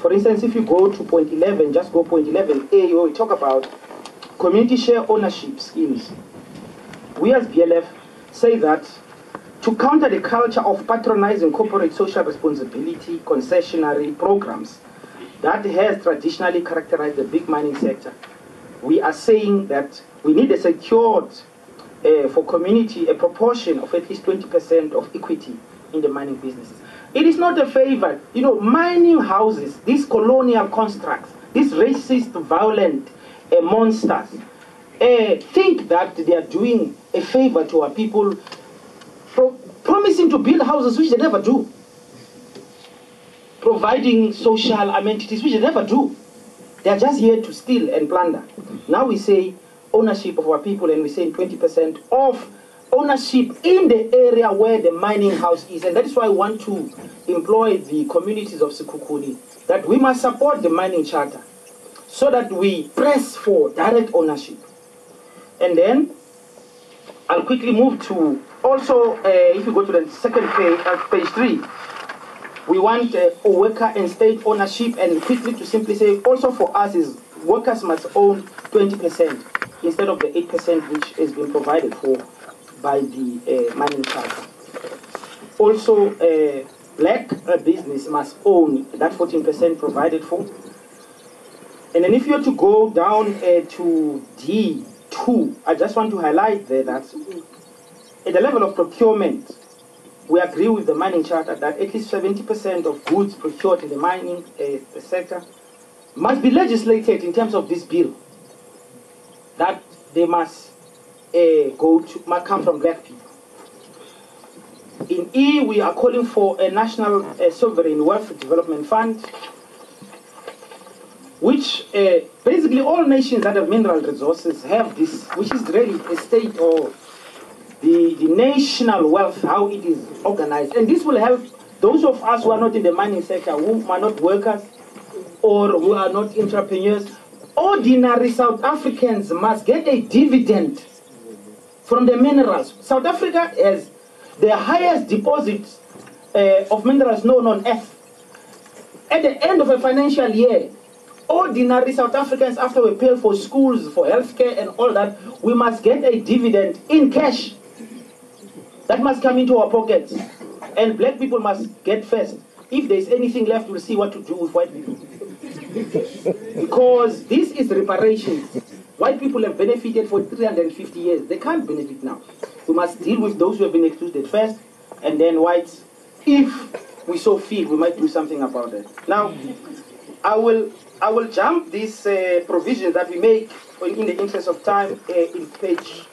For instance, if you go to point 11, just go point 11A, where we talk about community share ownership schemes. We as BLF say that to counter the culture of patronizing corporate social responsibility concessionary programs that has traditionally characterized the big mining sector, we are saying that we need a secured, for community, a proportion of at least 20% of equity in the mining businesses. It is not a favor. You know, mining houses, these colonial constructs, these racist, violent monsters, think that they are doing a favor to our people, promising to build houses which they never do, providing social amenities which they never do. They are just here to steal and plunder. Now we say ownership of our people, and we say 20% of ownership in the area where the mining house is. And that is why I want to employ the communities of Sekhukhune, that we must support the mining charter so that we press for direct ownership. And then I'll quickly move to also, if you go to the second page, page 3, we want worker and state ownership, and quickly to simply say also for us is workers must own 20% instead of the 8% which has been provided for by the mining charter. Also, black business must own that 14% provided for. And then if you were to go down to D2, I just want to highlight there that at the level of procurement, we agree with the mining charter that at least 70% of goods procured in the mining sector must be legislated in terms of this bill, that they must must come from black people. In E, we are calling for a national sovereign wealth development fund, which basically all nations that have mineral resources have this, which is really a state or the national wealth, how it is organized. And this will help those of us who are not in the mining sector, who are not workers or who are not entrepreneurs. Ordinary South Africans must get a dividend from the minerals. South Africa has the highest deposits of minerals known on earth. At the end of a financial year, ordinary South Africans, after we pay for schools, for healthcare and all that, we must get a dividend in cash. That must come into our pockets. And black people must get first. If there's anything left, we'll see what to do with white people. Because this is reparations. White people have benefited for 350 years. They can't benefit now. We must deal with those who have been excluded first, and then whites, if we so feel, we might do something about it. Now, I will jump these provisions that we make in the interest of time in page,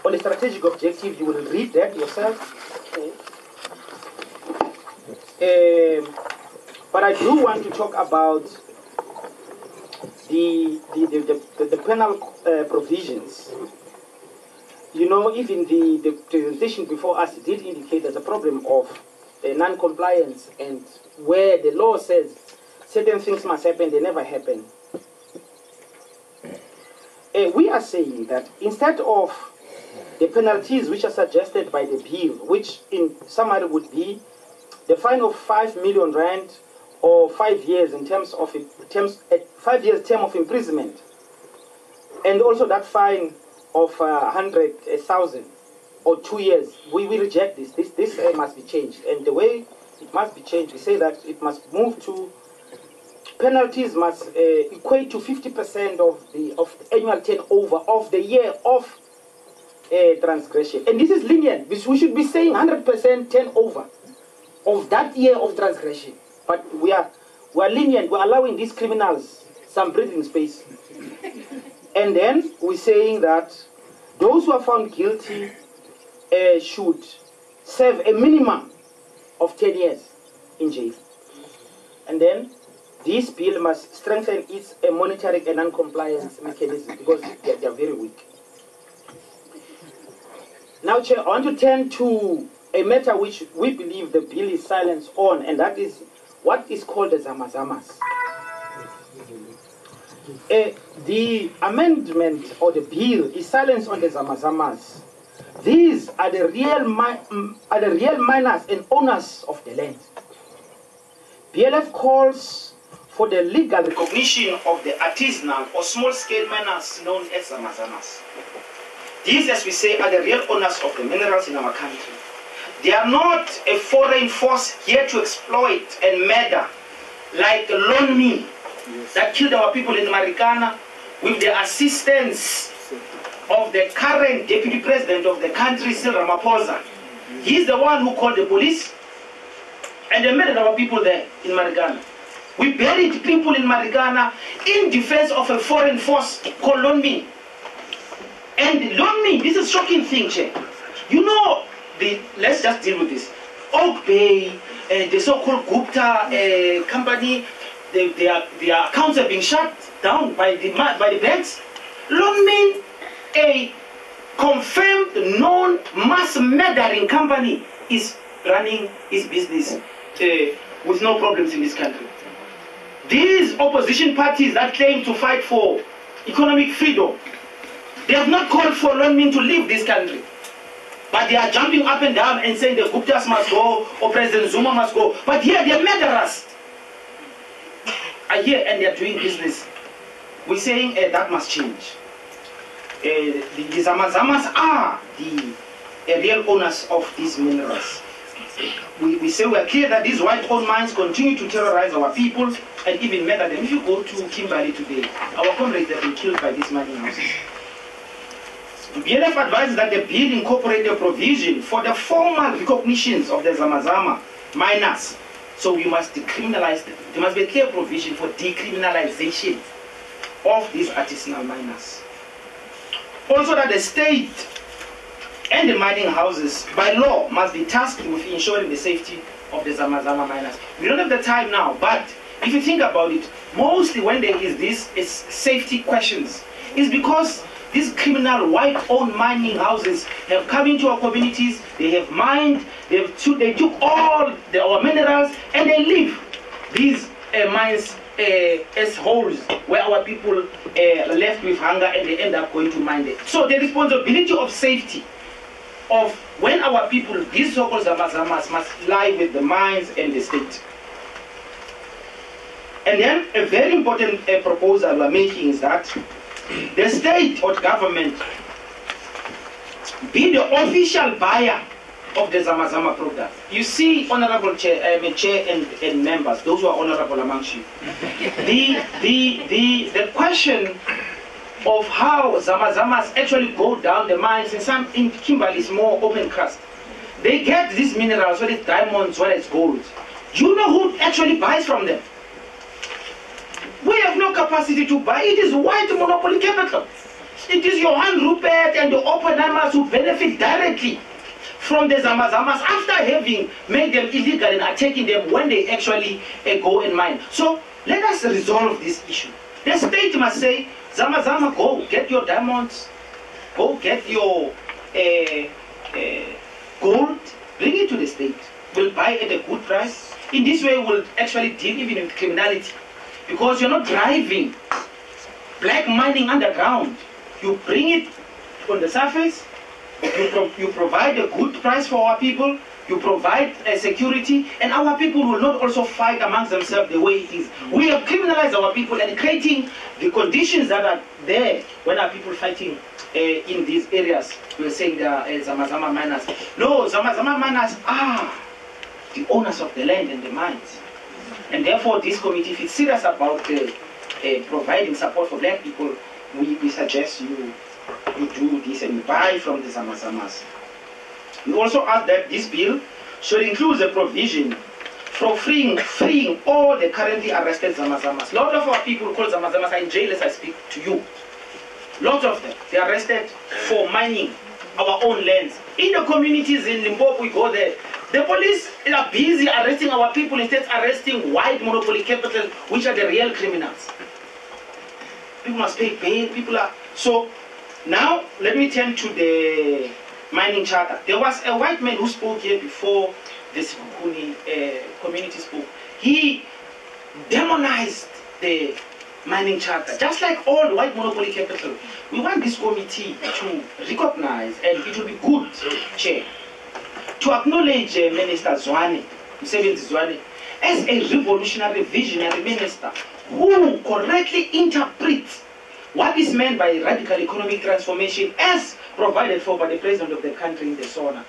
on the strategic objective. You will read that yourself. But I do want to talk about the penal provisions. You know, even the presentation before us did indicate there's a problem of non-compliance, and where the law says certain things must happen, they never happen. We are saying that instead of the penalties which are suggested by the bill, which in summary would be the fine of 5 million rand or 5 years in terms of 5 years term of imprisonment, and also that fine of 100,000 or 2 years, we reject this. This must be changed, and the way it must be changed, we say that it must move to penalties must equate to 50% of the annual turnover of the year of transgression. And this is lenient. We should be saying 100% turnover of that year of transgression. But we are lenient. We're allowing these criminals some breathing space. And then we're saying that those who are found guilty should serve a minimum of 10 years in jail. And then this bill must strengthen its monitoring and non-compliance mechanism, because they are very weak. Now, Chair, I want to turn to a matter which we believe the bill is silent on, and that is what is called the zamazamas. The amendment or the bill is silent on the zamazamas. These are the real miners and owners of the land. BLF calls for the legal recognition of the artisanal or small-scale miners known as Zamazamas. These, as we say, are the real owners of the minerals in our country. They are not a foreign force here to exploit and murder, like Lone Me, that killed our people in Marikana with the assistance of the current deputy president of the country, Cyril Ramaphosa. He's the one who called the police and they murdered our people there in Marikana. We buried people in Marikana in defense of a foreign force called Lone Me. And Lone Me, this is a shocking thing, Che. You know, let's just deal with this. Oak Bay, the so-called Gupta company, their accounts have been shut down by the banks. Lone Me, a confirmed, known mass murdering company, is running his business with no problems in this country. These opposition parties that claim to fight for economic freedom, they have not called for Lone Me to leave this country. But they are jumping up and down and saying the Guptas must go or President Zuma must go. But here they are murderers. Are here and they are doing business. We're saying that must change. The Zamazamas are the real owners of these minerals. We say we are clear that these white-owned mines continue to terrorize our people and even murder them. If you go to Kimberley today, our comrades have been killed by these mining houses. The BLF advises that the bill incorporate a provision for the formal recognitions of the Zamazama miners. So we must decriminalize them. There must be a clear provision for decriminalization of these artisanal miners. Also that the state and the mining houses, by law, must be tasked with ensuring the safety of the Zamazama miners. We don't have the time now, but if you think about it, mostly when there is this safety questions, is because these criminal white-owned mining houses have come into our communities, they have mined, they took all our minerals, and they leave these mines as holes where our people are left with hunger and they end up going to mine it. So the responsibility of safety of when our people, these so-called Zamazamas, must lie with the mines and the state. And then a very important proposal we're making is that the state or government be the official buyer of the Zamazama product. You see, Honorable Chair and members, those who are honorable amongst you, the question of how Zamazamas actually go down the mines, in Kimberley is more open cast. They get these minerals, whether it's diamonds, whether it's gold. Do you know who actually buys from them? We have no capacity to buy. It is white monopoly capital. It is your hand Rupert and the Oppenheimers who benefit directly from the Zamazamas after having made them illegal and attacking them when they actually go and mine. So let us resolve this issue. The state must say, Zamazama, go get your diamonds, go get your gold, bring it to the state. We'll buy at a good price. In this way, we'll actually deal even with criminality. Because you're not driving black mining underground. You bring it on the surface, you provide a good price for our people, you provide security, and our people will not also fight amongst themselves the way it is. We have criminalized our people and creating the conditions that are there when our people fighting in these areas. We're saying they are Zamazama miners. No, Zamazama miners are the owners of the land and the mines. And therefore, this committee, if it's serious about providing support for black people, we suggest you do this and buy from the Zamazamas. We also ask that this bill should include a provision for freeing all the currently arrested Zamazamas. Lots of our people called Zamazamas are in jail as I speak to you. Lots of them, they are arrested for mining our own lands. In the communities in Limpopo, we go there. The police are busy arresting our people instead of arresting white monopoly capital, which are the real criminals. People must pay bail, people are... So, now, let me turn to the mining charter. There was a white man who spoke here before the Sikukuni community spoke. He demonized the mining charter, just like all white monopoly capital. We want this committee to recognize, and it will be good, Chair, to acknowledge Minister Zwane, Msebenzi Zwane, as a revolutionary, visionary minister who correctly interprets what is meant by radical economic transformation as provided for by the president of the country in the SONA.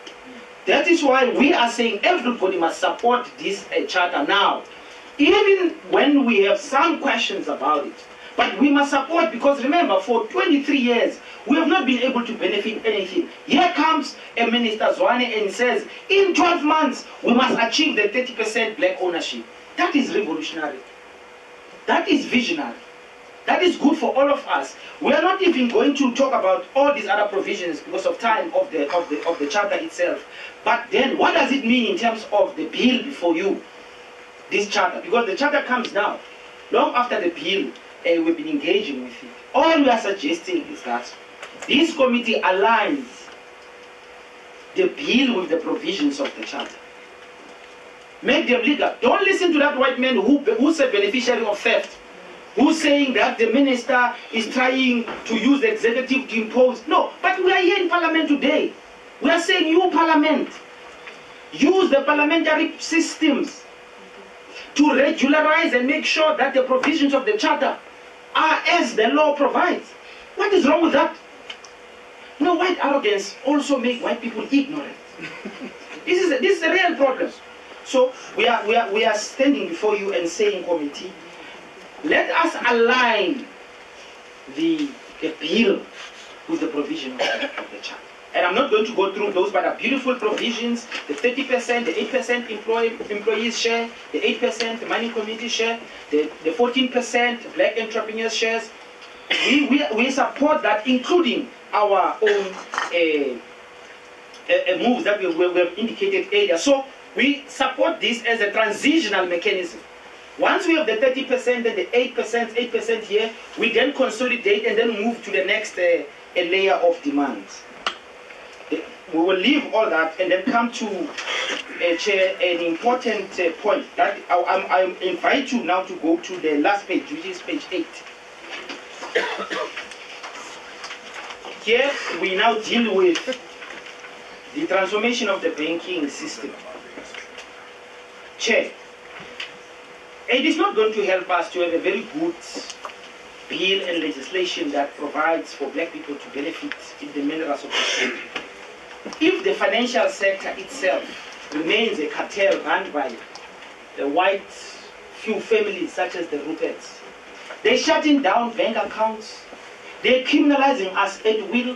That is why we are saying everybody must support this charter now, even when we have some questions about it. But we must support, because remember, for 23 years, we have not been able to benefit anything. Here comes a minister, Zwane, and says, in 12 months, we must achieve the 30% black ownership. That is revolutionary. That is visionary. That is good for all of us. We are not even going to talk about all these other provisions because of time of the charter itself. But then, what does it mean in terms of the bill before you? This charter, because the charter comes now, long after the bill, we've been engaging with it. All we are suggesting is that this committee aligns the bill with the provisions of the charter. Make them legal. Don't listen to that white man who's a beneficiary of theft, who's saying that the minister is trying to use the executive to impose. No, but we are here in parliament today. We are saying, you parliament, use the parliamentary systems to regularize and make sure that the provisions of the charter are as the law provides. What is wrong with that? No, white arrogance also makes white people ignorant. This is a real problem. So we are standing before you and saying, committee, let us align the bill with the provision of the charter. And I'm not going to go through those, but are beautiful provisions: the 30%, the 8% employees share, the 8% mining community share, the 14% black entrepreneurs shares. We support that, including our own moves that we have indicated earlier. So we support this as a transitional mechanism. Once we have the 30% and the 8% here, we then consolidate and then move to the next layer of demands. We will leave all that and then come to Chair, an important point that I invite you now to go to the last page, which is page 8. Here we now deal with the transformation of the banking system. Chair, it is not going to help us to have a very good bill and legislation that provides for black people to benefit in the minerals of the country if the financial sector itself remains a cartel run by the white few families such as the Ruperts. They're shutting down bank accounts. They're criminalizing us at will.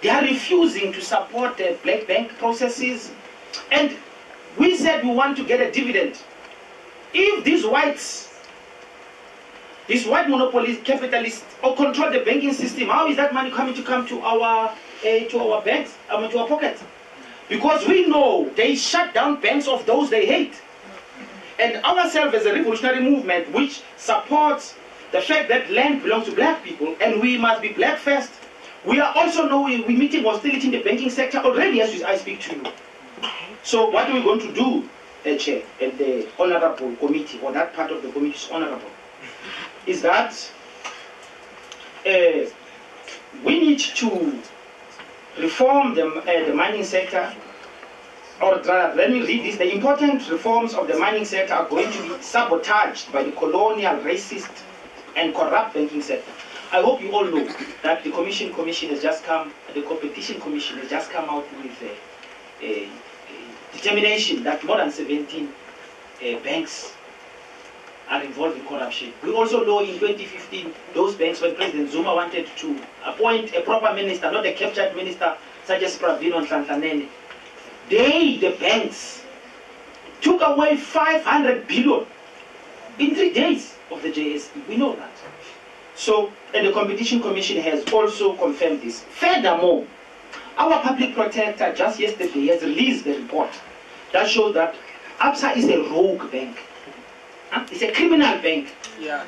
They are refusing to support the black bank processes. And we said we want to get a dividend. If these white monopolies, capitalists, or control the banking system, how is that money coming to come to our banks, to our pockets? Because we know they shut down banks of those they hate. And ourselves as a revolutionary movement which supports the fact that land belongs to black people and we must be black first, we are also knowing we're meeting hostility in the banking sector already as I speak to you. So what are we going to do, Chair, and the honorable committee, or that part of the committee is honorable, is that we need to reform the mining sector, or rather, let me read this. The important reforms of the mining sector are going to be sabotaged by the colonial, racist, and corrupt banking sector. I hope you all know that the commission has just come, the competition commission has just come out with a determination that more than 17 banks are involved in corruption. We also know in 2015, those banks, when President Zuma wanted to appoint a proper minister, not a captured minister, such as Pravino Nhlanhlanene, the banks, took away 500 billion in 3 days of the JSE. We know that. So, and the Competition Commission has also confirmed this. Furthermore, our public protector just yesterday has released the report that shows that ABSA is a rogue bank. It's a criminal bank. Yeah.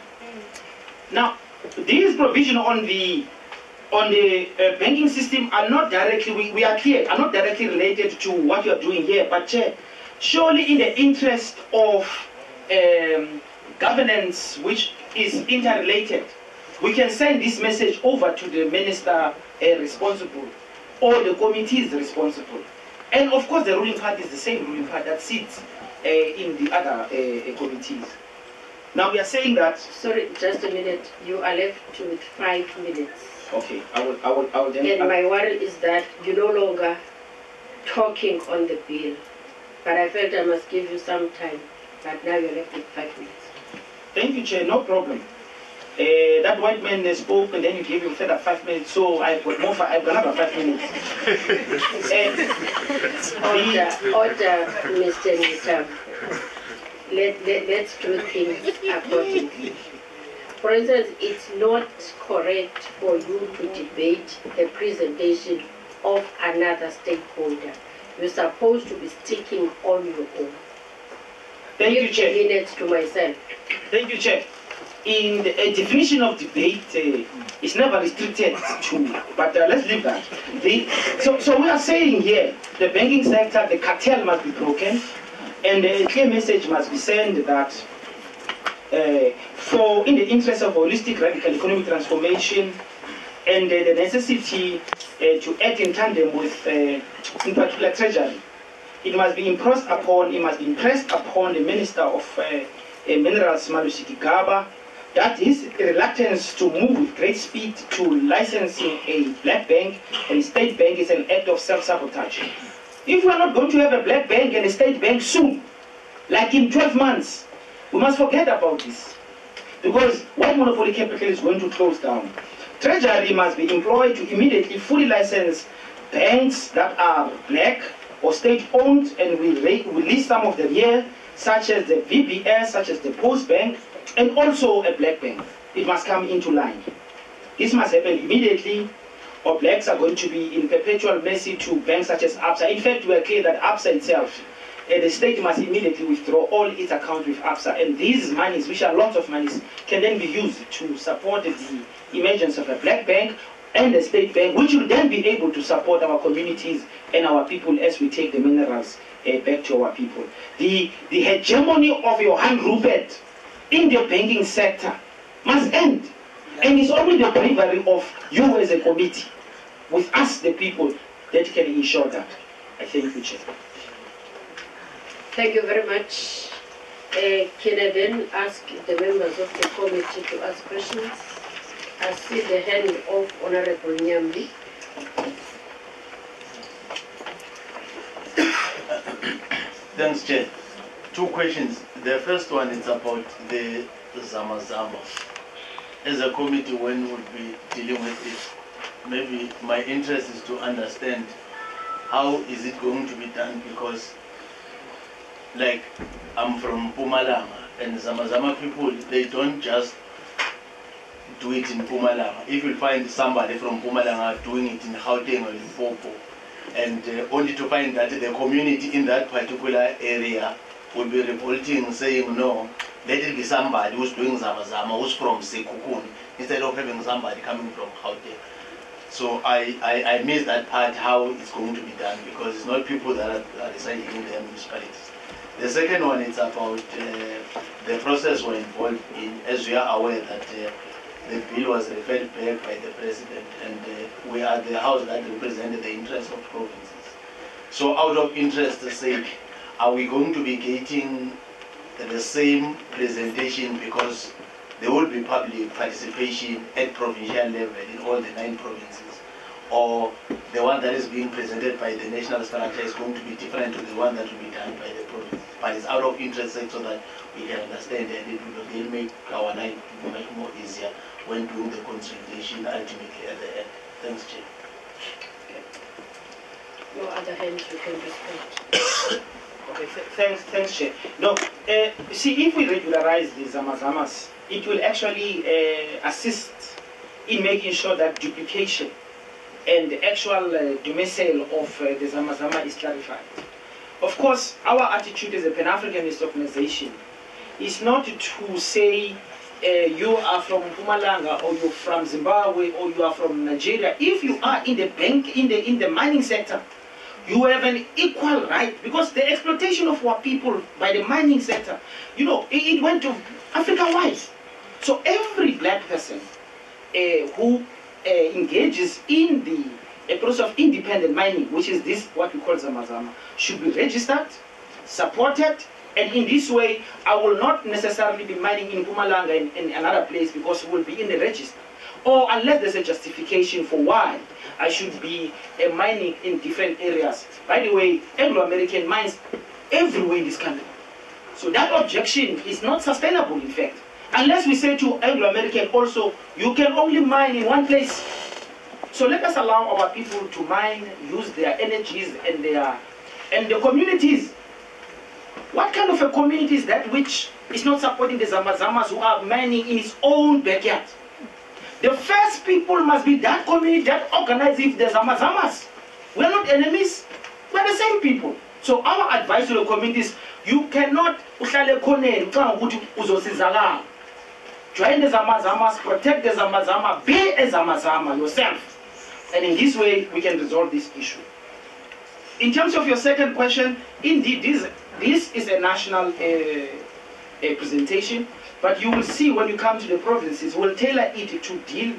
Now, these provisions on the banking system are not directly, we are clear, are not directly related to what you are doing here, but surely in the interest of governance, which is interrelated, we can send this message over to the minister responsible, or the committees responsible. And of course the ruling party is the same ruling party that sits in the other committees. Now we are saying that. Sorry, just a minute. You are left with 5 minutes. Okay, I will then. And my worry is that you're no longer talking on the bill. But I felt I must give you some time. But now you're left with 5 minutes. Thank you, Chair. No problem. That white man spoke, and then you gave him further 5 minutes. So I've got more. I've got another 5 minutes. Order, Mr. Nitam. Let's do things accordingly. For instance, it's not correct for you to debate the presentation of another stakeholder. You're supposed to be sticking on your own. Thank you, Chair. Minutes to myself. Thank you, Chair. In the definition of debate, it's never restricted to, but let's leave that. So we are saying here, the banking sector, the cartel must be broken, and a clear message must be sent that in the interest of holistic radical economic transformation and the necessity to act in tandem with, in particular, Treasury, it must be impressed upon the Minister of Minerals, Malusi Gaba, that his reluctance to move with great speed to licensing a black bank and a state bank is an act of self-sabotage. If we are not going to have a black bank and a state bank soon, like in 12 months, we must forget about this. Because white monopoly capital is going to close down. Treasury must be employed to immediately fully license banks that are black or state-owned, and we list some of them here, such as the VBS, such as the Post Bank, and also a black bank. It must come into line. This must happen immediately, or blacks are going to be in perpetual mercy to banks such as ABSA. In fact, we are clear that ABSA itself, the state must immediately withdraw all its accounts with ABSA, and these monies, which are lots of monies, can then be used to support the emergence of a black bank and a state bank, which will then be able to support our communities and our people as we take the minerals back to our people. The hegemony of your hand rupert in the banking sector must end. And it's only the bravery of you as a committee, with us the people, that can ensure that. I thank you, Chair. Thank you very much. Can I then ask the members of the committee to ask questions? I see the hand of Honorable Nyambi. Thanks, Chair. 2 questions. The first one is about the Zama Zama. As a committee, when we'll be dealing with it, maybe my interest is to understand how is it going to be done, because like I'm from Mpumalanga, and Zama Zama people, they don't just do it in Mpumalanga. If you find somebody from Mpumalanga doing it in Gauteng or Limpopo, and only to find that the community in that particular area will be revolting, saying no, let it be somebody who's doing Zama Zama, who's from Sekukuni, instead of having somebody coming from Gauteng. So I miss that part, how it's going to be done, because it's not people that are residing in the municipalities. The second one is about the process we're involved in. As we are aware that the bill was referred back by the President, and we are the house that represented the interests of provinces. So out of interest sake, are we going to be getting the same presentation, because there will be public participation at provincial level in all the 9 provinces? Or the one that is being presented by the national structure is going to be different to the one that will be done by the province? But it's out of interest so that we can understand, and it will make our life much more easier when doing the consolidation ultimately at the end. Thanks, Chair. No other hands you can respond. Okay, thanks, Chair. No, see, if we regularize the Zamazamas, it will actually assist in making sure that duplication and the actual domicile of the Zamazama is clarified. Of course, our attitude as a Pan-Africanist organization is not to say you are from Mpumalanga, or you're from Zimbabwe, or you are from Nigeria. If you are in the bank, in the mining sector, you have an equal right, because the exploitation of our people by the mining sector, you know, it went to Africa-wide. So every black person who engages in the process of independent mining, which is this, what we call Zamazama, should be registered, supported, And in this way, I will not necessarily be mining in Mpumalanga in another place because it will be in the register. Or unless there's a justification for why I should be mining in different areas. By the way, Anglo-American mines everywhere in this country. So that objection is not sustainable, in fact. Unless we say to Anglo-American also, you can only mine in one place. So let us allow our people to mine, use their energies and the communities. What kind of a community is that which is not supporting the Zamazamas who are mining in its own backyard? The first people must be that community that organizes the Zamazamas. We are not enemies, we are the same people. So our advice to the communities, you cannot join the Zamazamas, protect the Zamazama, be a Zamazama yourself. And in this way, we can resolve this issue. In terms of your second question, indeed, this is a national presentation, but you will see when you come to the provinces, we'll tailor it to deal.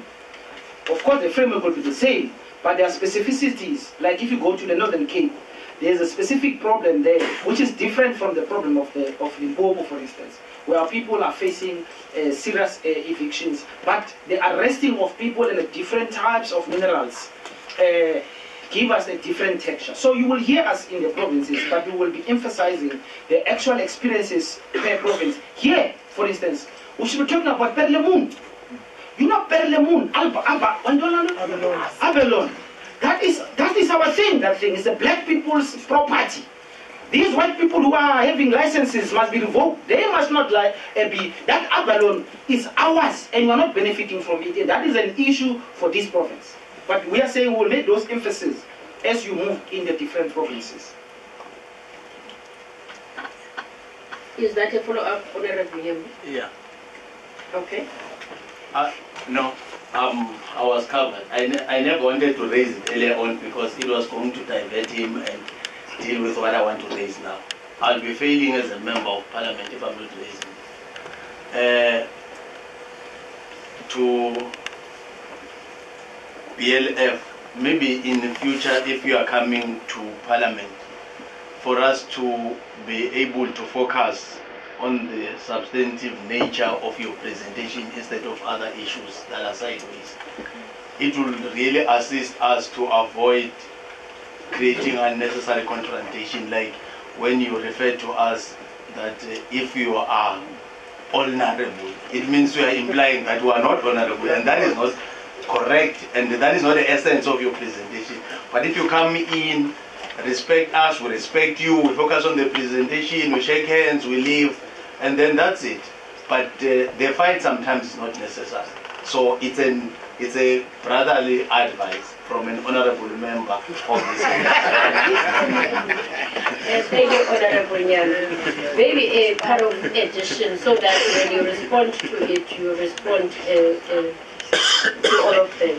Of course, the framework will be the same, but there are specificities. Like if you go to the Northern Cape, there's a specific problem there, which is different from the problem of Limpopo, for instance, where people are facing serious evictions, but the arresting of people and the different types of minerals give us a different texture. So you will hear us in the provinces, but we will be emphasizing the actual experiences per province. Here, for instance, we should be talking about Perlemoon. You know Perlemoon, Abelon. That is our thing, that thing. It's the black people's property. These white people who are having licenses must be revoked. They must not be. That Abalone is ours, and we are not benefiting from it. And that is an issue for this province. But we are saying we will make those emphases as you move in the different provinces. Is that a follow-up, Honorable Yem? Yeah. Okay. No, I was covered. I never wanted to raise it earlier on because it was going to divert him and deal with what I want to raise now. I'll be failing as a member of parliament if I'm not raising it. To BLF, maybe in the future, if you are coming to parliament, for us to be able to focus on the substantive nature of your presentation instead of other issues that are sideways. It will really assist us to avoid creating unnecessary confrontation, like when you refer to us that if you are honorable, it means you are implying that we are not honorable, and that is not correct, and that is not the essence of your presentation. But if you come in, respect us, we respect you, we focus on the presentation, we shake hands, we leave, and then that's it. But the fight sometimes is not necessary. So it's a brotherly advice from an honorable member of this Thank you, Honorable Nyana. Maybe a part of addition so that when you respond to it, you respond to all of them.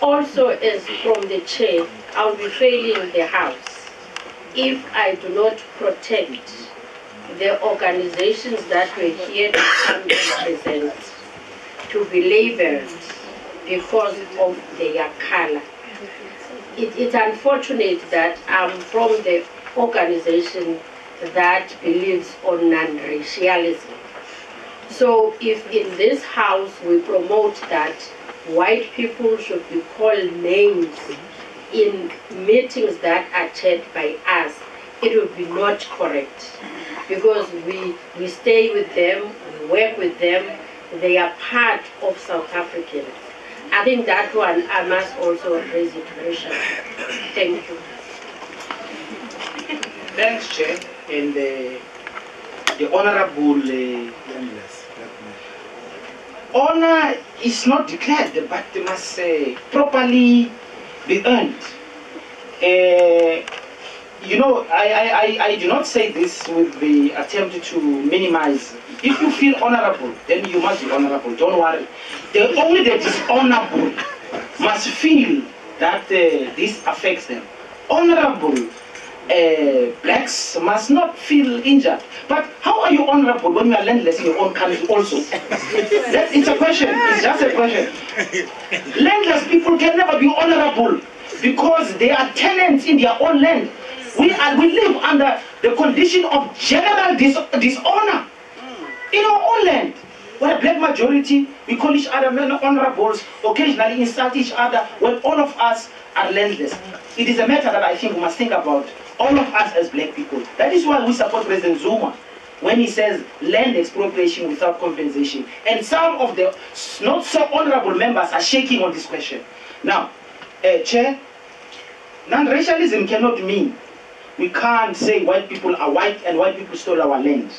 Also, as from the chair, I will be failing the House if I do not protect the organizations that were here to come and present to be labeled because of their color. It's unfortunate that I'm from the organization that believes on non-racialism. So if in this house we promote that white people should be called names in meetings that are chaired by us, it would be not correct. Because we stay with them, we work with them, they are part of South Africans. I think that one I must also raise it very sharply. Thank you. Thanks, Chair, and the Honorable honor is not declared, but they must properly be earned. You know, I do not say this with the attempt to minimize. If you feel honorable, then you must be honorable. Don't worry. Only the dishonorable must feel that this affects them. Honorable blacks must not feel injured. But how are you honorable when you are landless in your own country also? It's a question. It's just a question. Landless people can never be honorable because they are tenants in their own land. We live under the condition of general dishonor in our own land. We're a black majority, we call each other men honorables, occasionally insult each other when all of us are landless. It is a matter that I think we must think about, all of us as black people. That is why we support President Zuma when he says land expropriation without compensation. And some of the not so honorable members are shaking on this question. Now, Chair, non-racialism cannot mean we can't say white people are white and white people stole our land.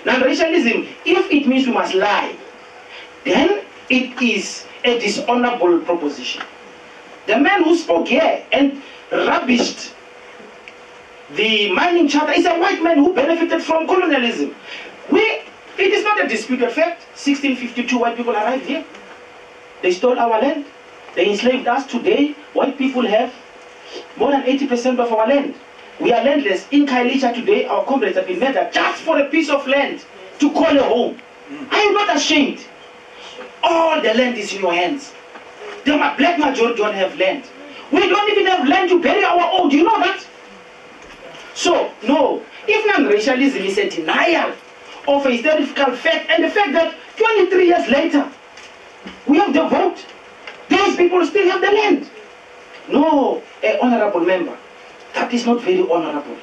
Non-racialism, if it means we must lie, then it is a dishonorable proposition. The man who spoke here and rubbished the mining charter is a white man who benefited from colonialism. It is not a disputed fact. 1652 white people arrived here. They stole our land. They enslaved us. Today, white people have more than 80% of our land. We are landless. In Kailicha today, our comrades have been murdered just for a piece of land to call a home. Are you not ashamed? All the land is in your hands. The black majority don't have land. We don't even have land to bury our own. Do you know that? So, no. If non-racialism is a denial of a historical fact, and the fact that 23 years later, we have the vote, those people still have the land. No, honorable member. That is not very honorable.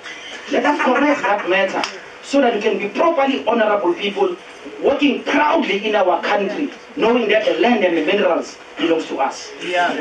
Let us correct that matter so that we can be properly honorable people working proudly in our country, knowing that the land and the minerals belongs to us. Yeah.